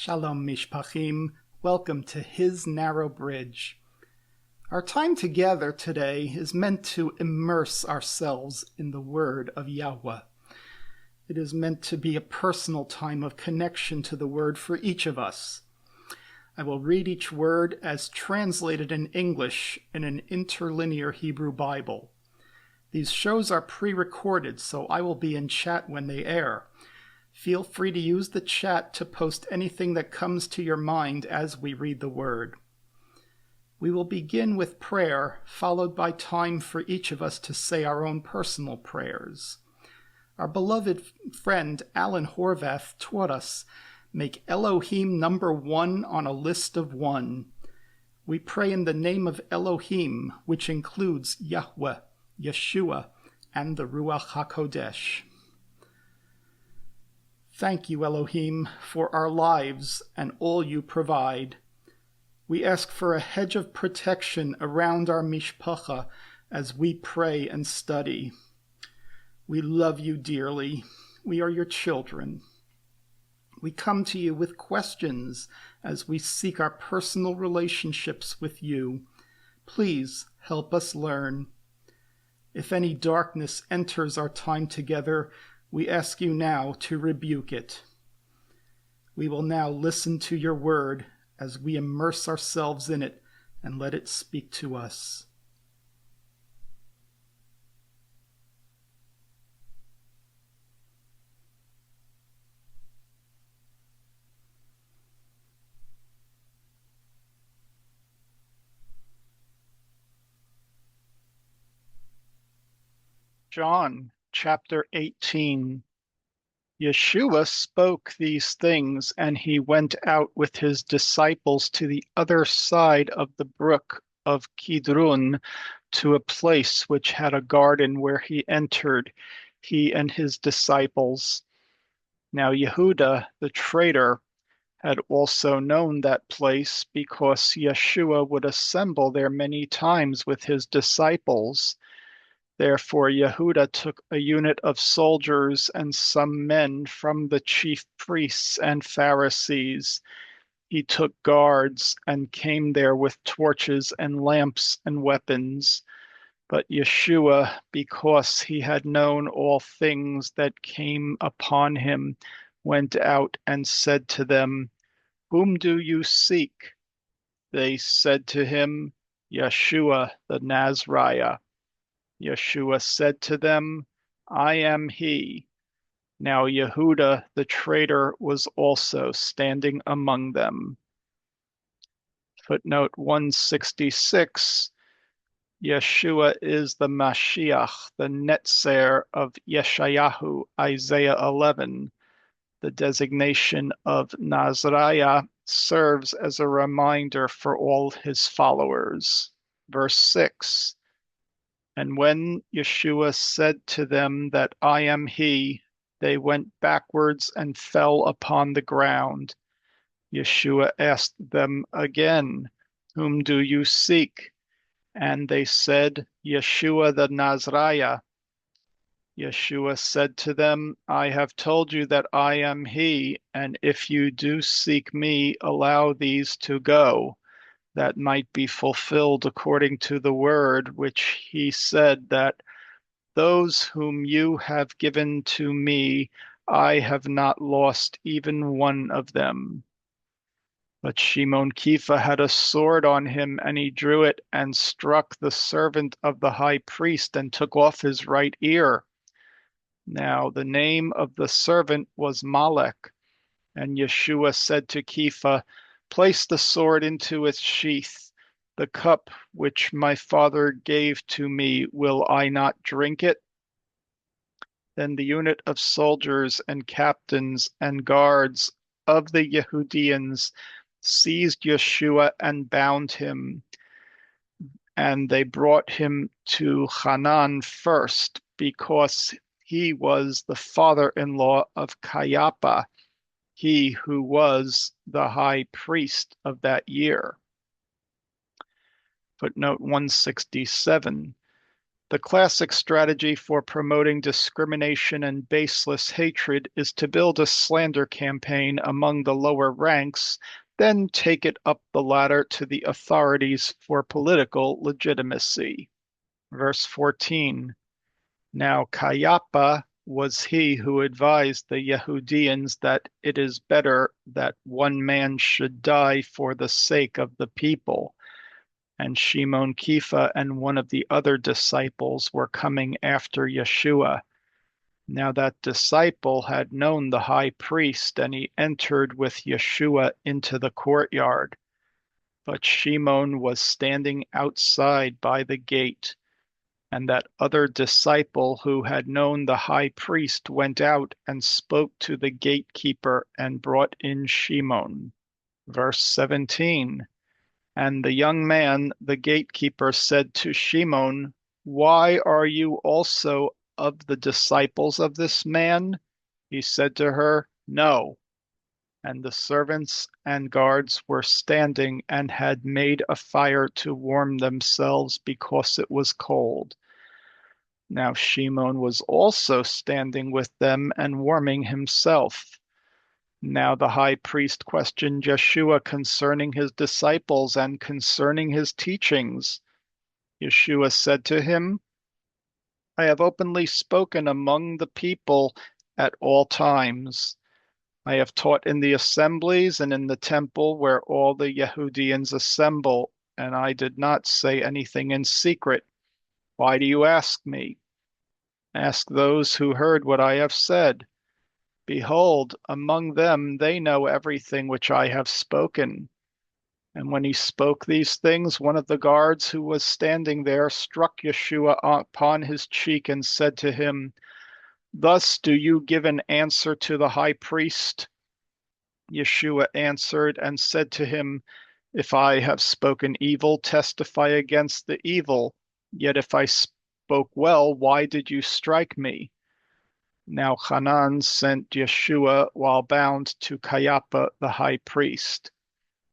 Shalom Mishpachim, welcome to His Narrow Bridge. Our time together today is meant to immerse ourselves in the Word of Yahweh. It is meant to be a personal time of connection to the Word for each of us. I will read each word as translated in English in an interlinear Hebrew Bible. These shows are pre-recorded, so I will be in chat when they air. Feel free to use the chat to post anything that comes to your mind as we read the word. We will begin with prayer, followed by time for each of us to say our own personal prayers. Our beloved friend Alan Horvath taught us, make Elohim number one on a list of one. We pray in the name of Elohim, which includes Yahweh, Yeshua, and the Ruach HaKodesh. Thank you, Elohim, for our lives and all you provide. We ask for a hedge of protection around our mishpacha as we pray and study. We love you dearly. We are your children. We come to you with questions as we seek our personal relationships with you. Please help us learn. If any darkness enters our time together, we ask you now to rebuke it. We will now listen to your word as we immerse ourselves in it and let it speak to us. John, chapter 18. Yeshua spoke these things, and he went out with his disciples to the other side of the brook of Kidron, to a place which had a garden where he entered, he and his disciples. Now Yehuda, the traitor, had also known that place, because Yeshua would assemble there many times with his disciples. Therefore Yehuda took a unit of soldiers and some men from the chief priests and Pharisees. He took guards and came there with torches and lamps and weapons. But Yeshua, because he had known all things that came upon him, went out and said to them, "Whom do you seek?" They said to him, "Yeshua the Nazarene." Yeshua said to them, "I am he." Now Yehuda the traitor was also standing among them. Footnote 166, Yeshua is the Mashiach, the Netzer of Yeshayahu, Isaiah 11. The designation of Nazariah serves as a reminder for all his followers. Verse 6. And when Yeshua said to them that I am he, they went backwards and fell upon the ground. Yeshua asked them again, "Whom do you seek?" And they said, "Yeshua the Nazarene." Yeshua said to them, "I have told you that I am he, and if you do seek me, allow these to go, that might be fulfilled according to the word which he said, that those whom you have given to me, I have not lost even one of them." But Shimon Kepha had a sword on him, and he drew it and struck the servant of the high priest and took off his right ear. Now the name of the servant was Malek, and Yeshua said to Kepha, "Place the sword into its sheath. The cup which my Father gave to me, will I not drink it?" Then the unit of soldiers and captains and guards of the Yehudians seized Yeshua and bound him. And they brought him to Hanan first, because he was the father-in-law of Caiaphas, he who was the high priest of that year. Footnote 167. The classic strategy for promoting discrimination and baseless hatred is to build a slander campaign among the lower ranks, then take it up the ladder to the authorities for political legitimacy. Verse 14. Now Caiapha was he who advised the Yehudians that it is better that one man should die for the sake of the people. And Shimon Kepha and one of the other disciples were coming after Yeshua. Now that disciple had known the high priest, and he entered with Yeshua into the courtyard. But Shimon was standing outside by the gate. And that other disciple who had known the high priest went out and spoke to the gatekeeper and brought in Shimon. Verse 17. And the young man, the gatekeeper, said to Shimon, Why are you also of the disciples of this man? He said to her, No. And the servants and guards were standing and had made a fire to warm themselves because it was cold. Now Shimon was also standing with them and warming himself. Now the high priest questioned Yeshua concerning his disciples and concerning his teachings. Yeshua said to him, I have openly spoken among the people at all times. I have taught in the assemblies and in the temple where all the Yehudians assemble, and I did not say anything in secret. Why do you ask me? Ask those who heard what I have said. Behold, among them they know everything which I have spoken. And when he spoke these things, one of the guards who was standing there struck Yeshua upon his cheek and said to him, Thus do you give an answer to the high priest? Yeshua answered and said to him, If I have spoken evil, testify against the evil. Yet if I spoke well, why did you strike me? Now Hanan sent Yeshua while bound to Caiapha the high priest.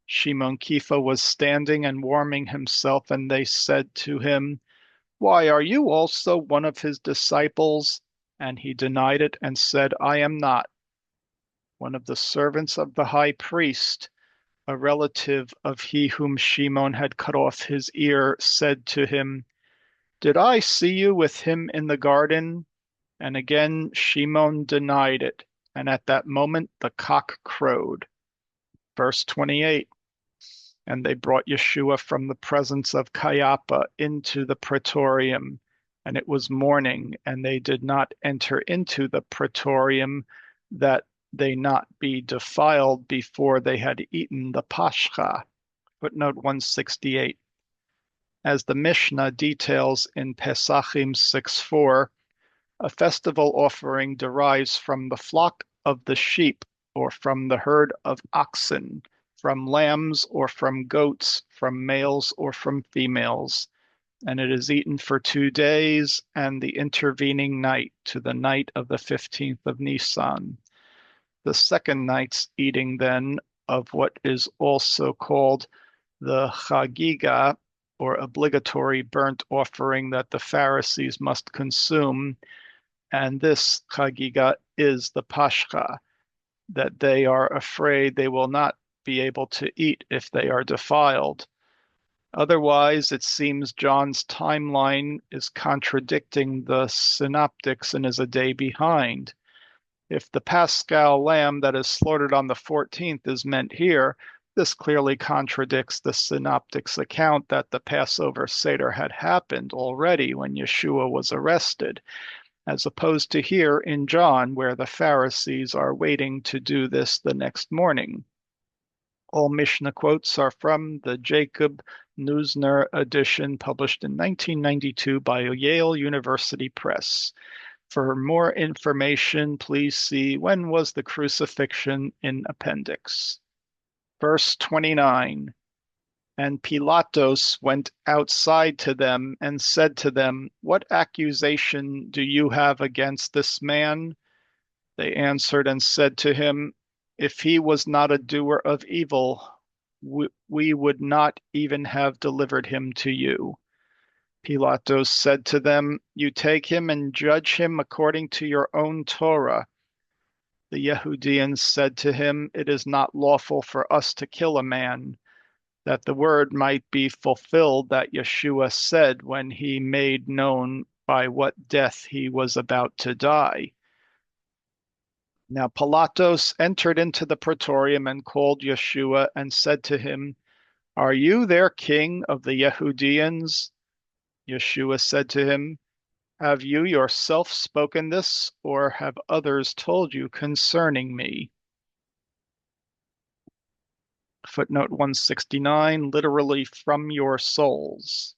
Shimon Kepha was standing and warming himself, and they said to him, Why, are you also one of his disciples? And he denied it and said, I am not. One of the servants of the high priest, a relative of he whom Shimon had cut off his ear, said to him, Did I see you with him in the garden? And again Shimon denied it, and at that moment the cock crowed. Verse 28. And they brought Yeshua from the presence of Caiapha into the praetorium, and it was morning, and they did not enter into the praetorium, that they not be defiled before they had eaten the Pascha. Footnote 168. As the Mishnah details in Pesachim 6:4, a festival offering derives from the flock of the sheep, or from the herd of oxen, from lambs or from goats, from males or from females, and it is eaten for 2 days and the intervening night to the night of the 15th of Nisan. The second night's eating then of what is also called the Chagiga, or obligatory burnt offering that the Pharisees must consume, and this Chagiga is the Pascha, that they are afraid they will not be able to eat if they are defiled. Otherwise, it seems John's timeline is contradicting the synoptics and is a day behind. If the Paschal lamb that is slaughtered on the 14th is meant here, this clearly contradicts the synoptics account that the Passover Seder had happened already when Yeshua was arrested, as opposed to here in John, where the Pharisees are waiting to do this the next morning. All Mishnah quotes are from the Jacob Neusner edition published in 1992 by Yale University Press. For more information, please see When Was the Crucifixion in Appendix. Verse 29. And Pilatus went outside to them and said to them, What accusation do you have against this man? They answered and said to him, If he was not a doer of evil, we would not even have delivered him to you. Pilatos said to them, "You take him and judge him according to your own Torah." The Yehudians said to him, "It is not lawful for us to kill a man," that the word might be fulfilled that Yeshua said when he made known by what death he was about to die. Now Pilatos entered into the praetorium and called Yeshua and said to him, "Are you their king of the Yehudians?" Yeshua said to him, "Have you yourself spoken this, or have others told you concerning me?" Footnote 169, literally from your souls.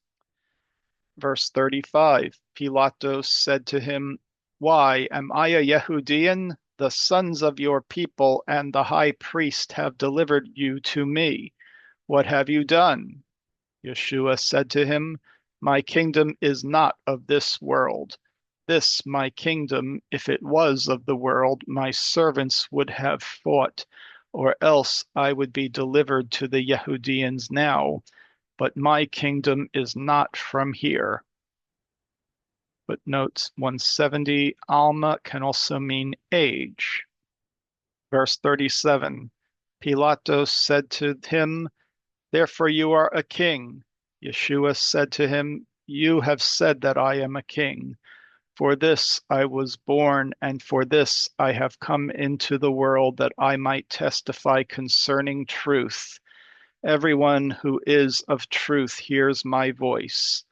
Verse 35, Pilatos said to him, "Why, am I a Yehudian? The sons of your people and the high priest have delivered you to me. What have you done?" Yeshua said to him, "My kingdom is not of this world. This my kingdom, if it was of the world, my servants would have fought, or else I would be delivered to the Yehudians now. But my kingdom is not from here." Footnotes 170, Alma can also mean age. Verse 37, Pilatos said to him, "Therefore you are a king." Yeshua said to him, "You have said that I am a king. For this I was born, and for this I have come into the world, that I might testify concerning truth. Everyone who is of truth hears my voice."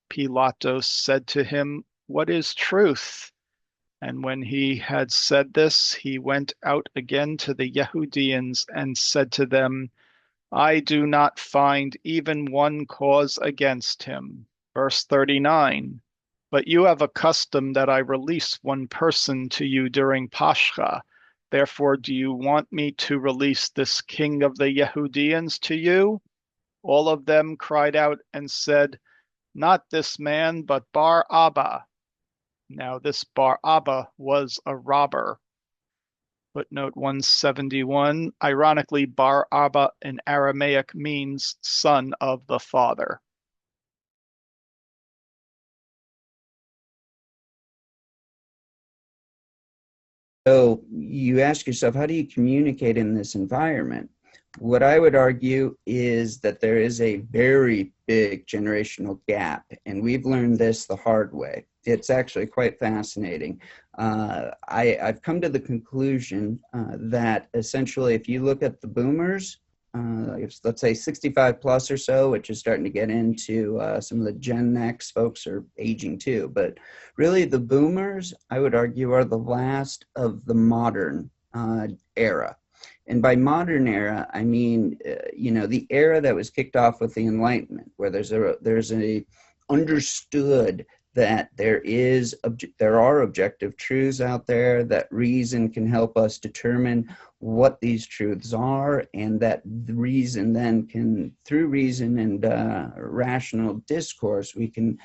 Pilatos said to him, "What is truth?" And when he had said this, he went out again to the Yehudians and said to them, "I do not find even one cause against him." Verse 39, "But you have a custom that I release one person to you during Pascha. Therefore, do you want me to release this king of the Yehudians to you?" All of them cried out and said, "Not this man, but Bar Abba." Now this Bar Abba was a robber. Footnote 171. Ironically, Bar Abba in Aramaic means son of the father. So you ask yourself, how do you communicate in this environment? What I would argue is that there is a very big generational gap, and we've learned this the hard way. It's actually quite fascinating. I've come to the conclusion that essentially, if you look at the boomers, let's say 65 plus or so, which is starting to get into some of the Gen X folks are aging too. But really, the boomers, I would argue, are the last of the modern era. And by modern era, I mean, the era that was kicked off with the Enlightenment, where there's a understood that there are objective truths out there, that reason can help us determine what these truths are, and that the reason then can, through reason and rational discourse, we can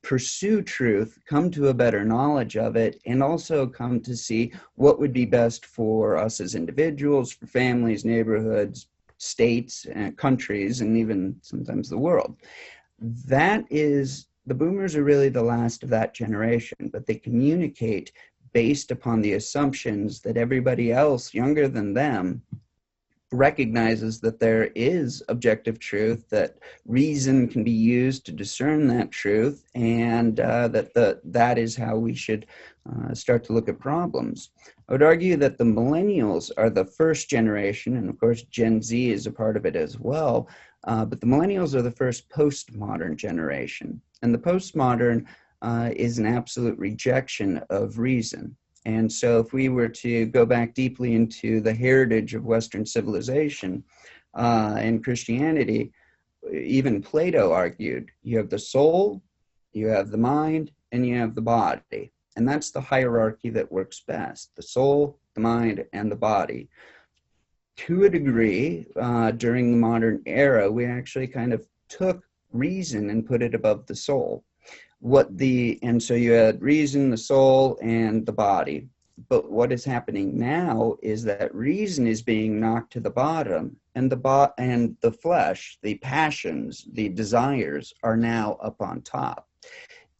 pursue truth, come to a better knowledge of it, and also come to see what would be best for us as individuals, for families, neighborhoods, states, countries, and even sometimes the world. The boomers are really the last of that generation, but they communicate based upon the assumptions that everybody else younger than them recognizes that there is objective truth, that reason can be used to discern that truth, and that is how we should start to look at problems. I would argue that the millennials are the first generation, and of course Gen Z is a part of it as well, but the millennials are the first postmodern generation. And the postmodern is an absolute rejection of reason. And so if we were to go back deeply into the heritage of Western civilization and Christianity, even Plato argued, you have the soul, you have the mind, and you have the body. And that's the hierarchy that works best: the soul, the mind, and the body. To a degree, during the modern era, we actually kind of took reason and put it above the soul. And so you had reason, the soul, and the body. But what is happening now is that reason is being knocked to the bottom, and the flesh, the passions, the desires are now up on top.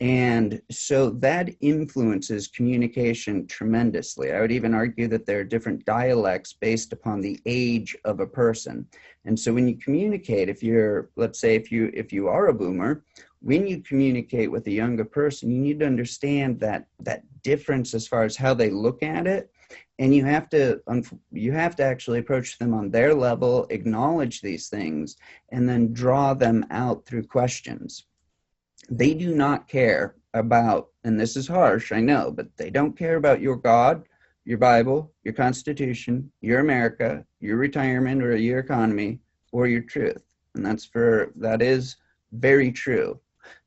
And so that influences communication tremendously. I would even argue that there are different dialects based upon the age of a person. And so when you communicate, if you're, let's say, if you are a boomer, when you communicate with a younger person, you need to understand that difference as far as how they look at it. And you have to actually approach them on their level, acknowledge these things, and then draw them out through questions. They do not care about, and this is harsh, I know, but they don't care about your God, your Bible, your Constitution, your America, your retirement or your economy, or your truth. And that is very true.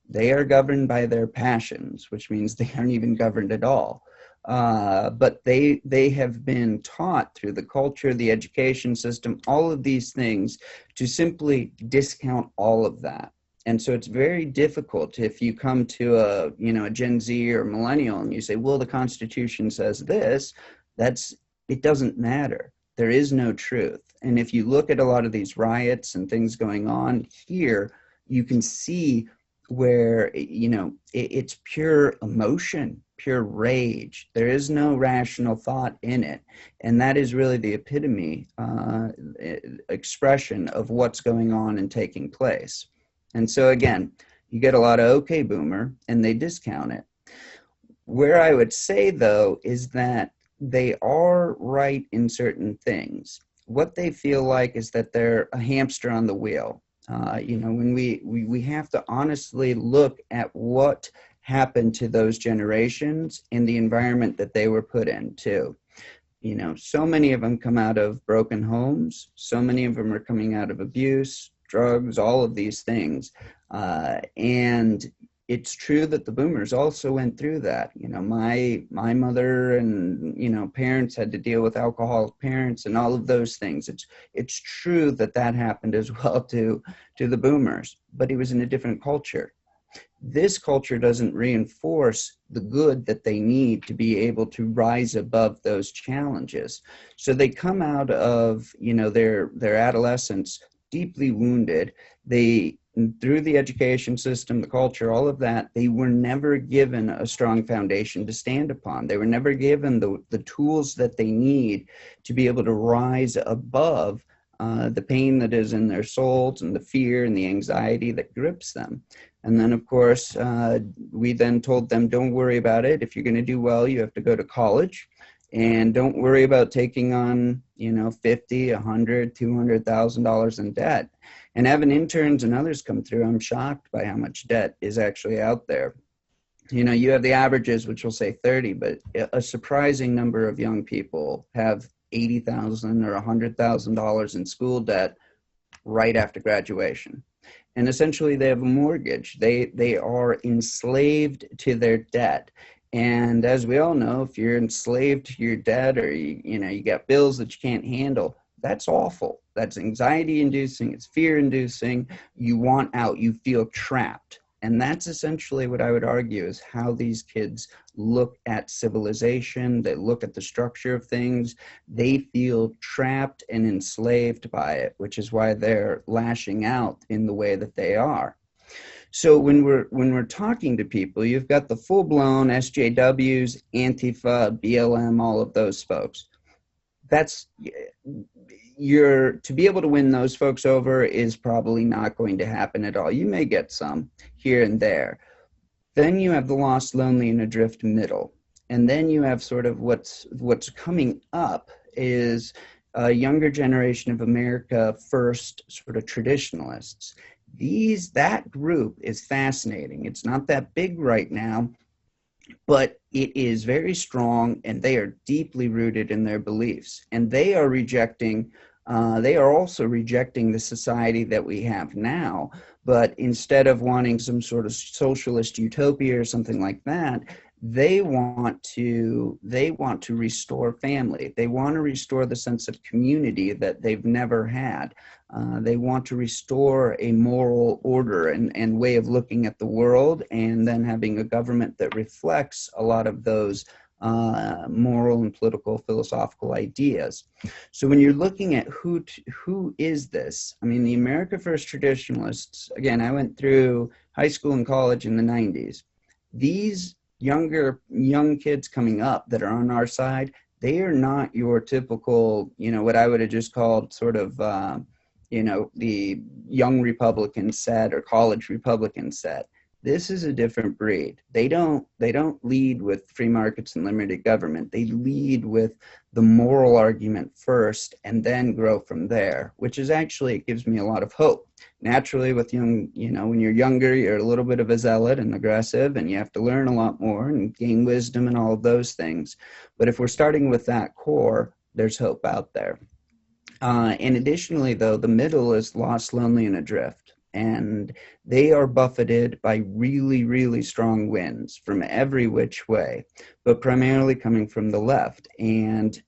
They are governed by their passions, which means they aren't even governed at all. But they have been taught through the culture, the education system, all of these things, to simply discount all of that. And so it's very difficult if you come to a Gen Z or millennial and you say, well, the Constitution says this, it doesn't matter. There is no truth. And if you look at a lot of these riots and things going on here, you can see where, it's pure emotion, pure rage. There is no rational thought in it. And that is really the epitome, expression of what's going on and taking place. And so again, you get a lot of okay boomer and they discount it. Where I would say though is that they are right in certain things. What they feel like is that they're a hamster on the wheel. When we have to honestly look at what happened to those generations and the environment that they were put in too. So many of them come out of broken homes. So many of them are coming out of abuse, drugs, all of these things. And it's true that the boomers also went through that. My mother and, parents had to deal with alcoholic parents and all of those things. It's true that happened as well to the boomers, but it was in a different culture. This culture doesn't reinforce the good that they need to be able to rise above those challenges. So they come out of, their adolescence deeply wounded. Through the education system, the culture, all of that, they were never given a strong foundation to stand upon. They were never given the tools that they need to be able to rise above the pain that is in their souls and the fear and the anxiety that grips them. And then, of course, we then told them, don't worry about it. If you're going to do well, you have to go to college. And don't worry about taking on, $50, $100, $200,000 in debt. And having interns and others come through, I'm shocked by how much debt is actually out there. You have the averages, which will say 30, but a surprising number of young people have $80,000 or $100,000 in school debt right after graduation. And essentially they have a mortgage. They are enslaved to their debt. And as we all know, if you're enslaved to your debt or you got bills that you can't handle, that's awful. That's anxiety inducing. It's fear inducing. You want out. You feel trapped. And that's essentially what I would argue is how these kids look at civilization. They look at the structure of things. They feel trapped and enslaved by it, which is why they're lashing out in the way that they are. So when we're talking to people, you've got the full-blown SJWs, Antifa, BLM, all of those folks. To be able to win those folks over is probably not going to happen at all. You may get some here and there. Then you have the lost, lonely, and adrift middle. And then you have sort of what's coming up is a younger generation of America First sort of traditionalists. That group is fascinating. It's not that big right now, but it is very strong, and they are deeply rooted in their beliefs. And they are also rejecting the society that we have now. But instead of wanting some sort of socialist utopia or something like that, they want to restore family. They want to restore the sense of community that they've never had. They want to restore a moral order and way of looking at the world, and then having a government that reflects a lot of those moral and political philosophical ideas. So when you're looking at who is this, I mean, the America First traditionalists, again, I went through high school and college in the 90s. These young kids coming up that are on our side, they are not your typical, what I would have just called sort of, the young Republican set or college Republican set. This is a different breed. They don't lead with free markets and limited government. They lead with the moral argument first and then grow from there, which is actually, it gives me a lot of hope. Naturally, with when you're younger, you're a little bit of a zealot and aggressive, and you have to learn a lot more and gain wisdom and all of those things. But if we're starting with that core, there's hope out there. And additionally, though, the middle is lost, lonely, and adrift. And they are buffeted by really, really strong winds from every which way, but primarily coming from the left. And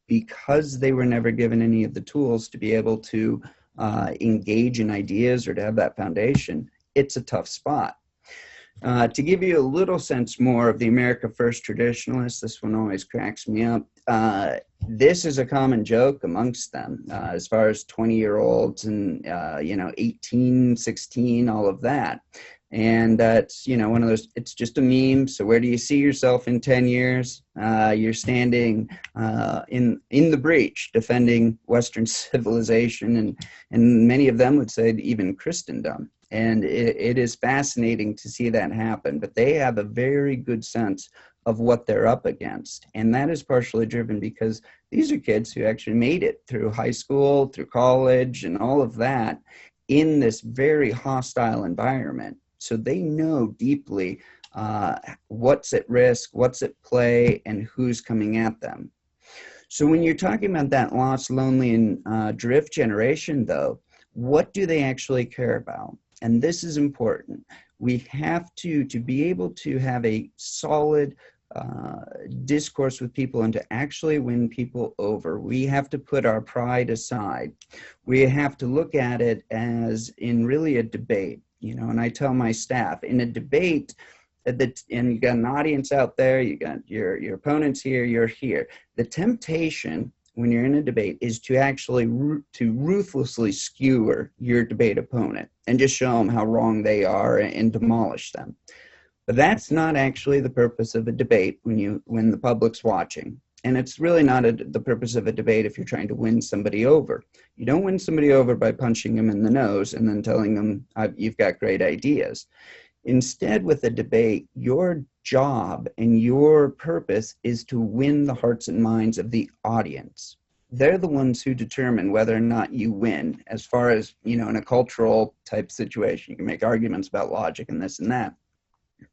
because they were never given any of the tools to be able to engage in ideas or to have that foundation, it's a tough spot. To give you a little sense more of the America First traditionalists, this one always cracks me up. This is a common joke amongst them as far as 20-year-olds and, 18, 16, all of that. And it's, one of those, it's just a meme. So where do you see yourself in 10 years? You're standing in the breach, defending Western civilization, and many of them would say even Christendom. And it is fascinating to see that happen, but they have a very good sense of what they're up against. And that is partially driven because these are kids who actually made it through high school, through college, and all of that in this very hostile environment. So they know deeply what's at risk, what's at play, and who's coming at them. So when you're talking about that lost, lonely, and drift generation, though, what do they actually care about? And this is important. We have to be able to have a solid discourse with people and to actually win people over. We have to put our pride aside. We have to look at it as in really a debate, and I tell my staff, in a debate, and you got an audience out there, you got your opponents here, you're here. The temptation when you're in a debate is to actually ruthlessly skewer your debate opponent and just show them how wrong they are and demolish them. But that's not actually the purpose of a debate when the public's watching. And it's really not the purpose of a debate if you're trying to win somebody over. You don't win somebody over by punching them in the nose and then telling them you've got great ideas. Instead, with a debate, your job and your purpose is to win the hearts and minds of the audience. They're the ones who determine whether or not you win. As far as, in a cultural type situation, you can make arguments about logic and this and that.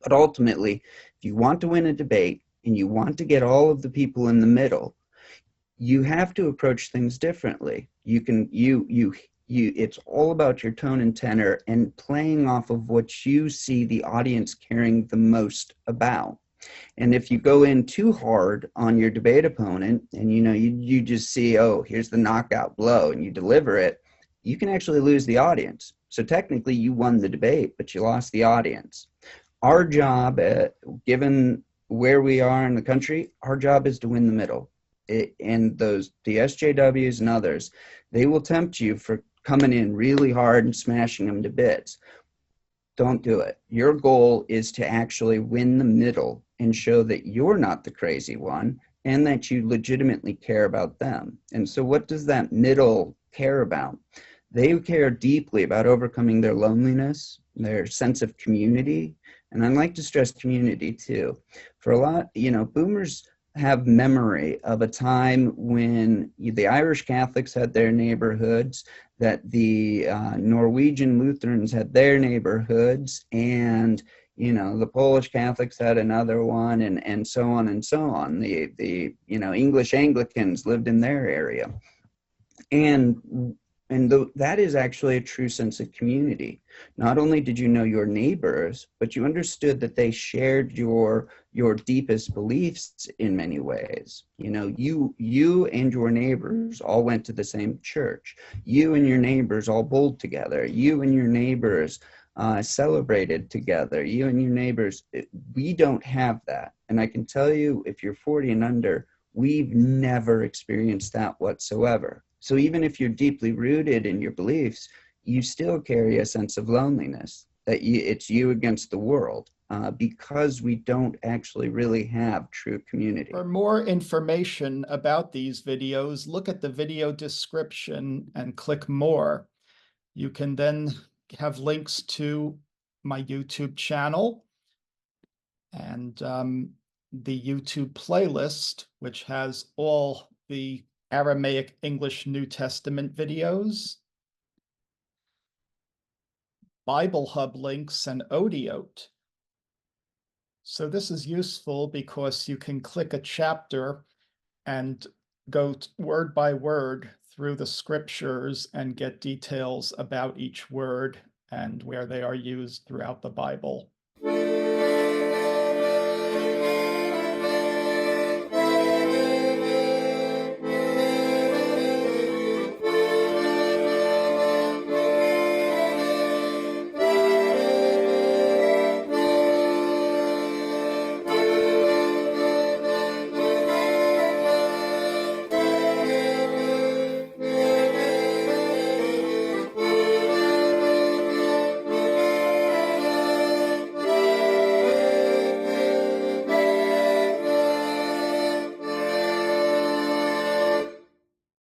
But ultimately, if you want to win a debate and you want to get all of the people in the middle, you have to approach things differently. It's all about your tone and tenor and playing off of what you see the audience caring the most about. And if you go in too hard on your debate opponent and you just see, oh, here's the knockout blow, and you deliver it, you can actually lose the audience. So technically you won the debate, but you lost the audience. Our job, given where we are in the country, our job is to win the middle. And the SJWs and others, they will tempt you for coming in really hard and smashing them to bits. Don't do it. Your goal is to actually win the middle and show that you're not the crazy one and that you legitimately care about them. And so what does that middle care about? They care deeply about overcoming their loneliness, their sense of community. And I'd like to stress community too. For a lot, boomers have memory of a time when the Irish Catholics had their neighborhoods, that the Norwegian Lutherans had their neighborhoods, and the Polish Catholics had another one, and so on and so on. The English Anglicans lived in their area, and that is actually a true sense of community. Not only did you know your neighbors, but you understood that they shared your deepest beliefs in many ways. You and your neighbors all went to the same church. You and your neighbors all bowled together. You and your neighbors celebrated together, you and your neighbors. We don't have that. And I can tell you, if you're 40 and under, we've never experienced that whatsoever. So even if you're deeply rooted in your beliefs, you still carry a sense of loneliness, that it's you against the world, because we don't actually really have true community. For more information about these videos, look at the video description and click more. You can then have links to my YouTube channel and the YouTube playlist, which has all the Aramaic English New Testament videos, Bible Hub links, and Odiote. So this is useful because you can click a chapter and go word by word through the scriptures and get details about each word and where they are used throughout the Bible.